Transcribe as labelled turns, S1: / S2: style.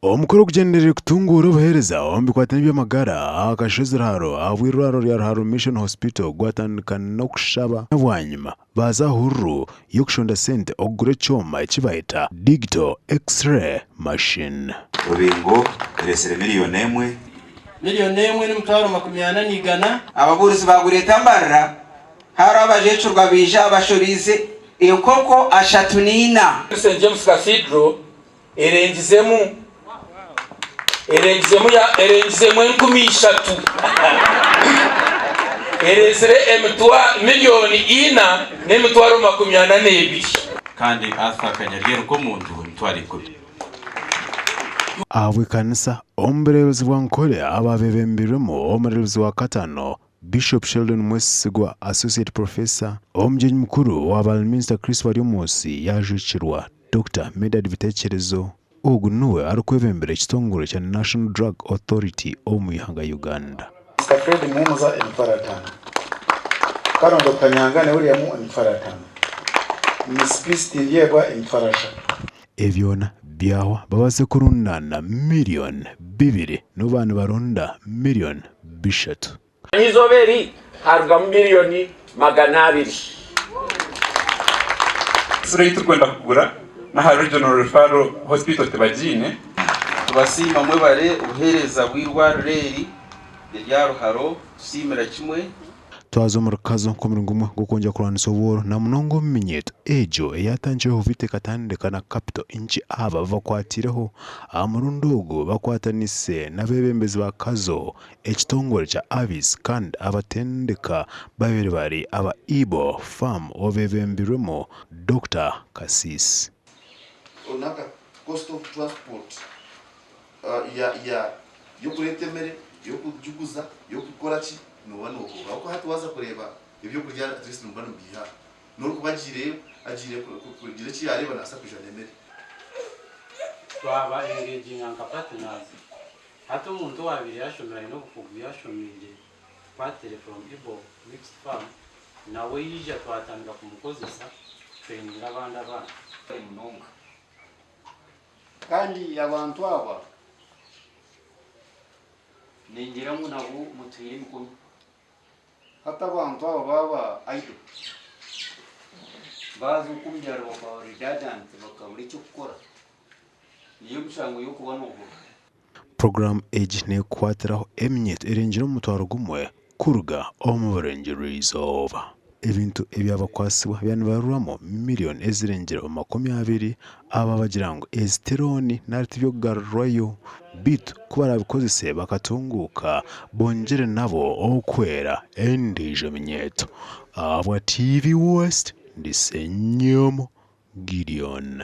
S1: omukoro kugenderera kutungura obuhereza ombikwatana by'amagara akashozi Ruharo abwirwaro rya Ruharo Mission Hospital gwatandika n'okushaba abwanyuma baza hurru yokushonda sente okugura ekyoma ekibayita digital x-ray machine
S2: rubingo eresere miliyoni emwe n'umutwaro 40
S3: ababuruzi bagureta mbarra haro abajecurwa bija abashorize inkoko 3
S4: St James Cathedral erengizemu 13 eresere miliyoni 4 n'emitwaro 42
S2: kandi athakanyarye ruko muntu mutwari 10
S1: abwe kanisa omberezi bwa nkole ababebembiremo omurebuzi wa katano Bishop Sheldon Mwesigwa Associate Professor omjenyi mukuru wa Balminster Chris Wariomosi yajukirwa Dr. Medad Bitekerezo ogu nuwe arikwebembera ekitongole kya National Drug Authority omuyihanga Uganda.
S5: Fred Mumuza Enfaratana Karondo Kanyangane William Enfaratana Miss Peace Yebwa Enfarasha
S1: ebyona byawa babaze kurundana million 2 n'abantu baronda million 3
S4: izoberi haruga miliyoni 200
S6: sura yiturkwenda kugura na Regional Referral Hospital Tebagine
S3: tubasima mwebare ubuhereza bw'irwarureri rya Ruharo simira kimwe
S1: twazo murukazo komurungumwe gukongera kuranisa obworo na munongo minyeto ejo eyatangireho vite katandika na capital inchi aba vakwatireho amurundogo bakwatanise n'abebembezi bakazo ekitongole kya Avis kandi abatendeka babiri bari aba Ibo Farm obebembiremo Dr. Kasisi
S7: onaka cost of transport yo kuretemere yo kujuguza yo gukora ki nubano uko hatuwaza kureba ibyo kurya at least nubano biha no kubagire agire kugira ki yareba nasa kujanemere
S8: twaba engaging and partners hato umuntu wabiri yashomera no kuvuga yashomije patere from Ibo Mixed Farm nawe yija twatandika kumukozesa training abandi munonga
S5: kandi abantu aba
S8: ninjiramu nabo mutwire mikono
S5: hata abantu aba baba aido
S8: bazi kumbyara bakaba redundant bakabura icyo gukora niyo mushango yo kubona ubu
S1: program age ne kwatiraho emnyet erengero mutwaro gumwe kuruga omurengerezo ebintu ebyabakwasibwa byanibaruramo million ezirengero 20 aba bagirango esteroni nartibyo garwayo bit kubara bikozese bakatunguka bongere nabo okwera endeje minyeto abwa TV West ndisenyomo Gideon.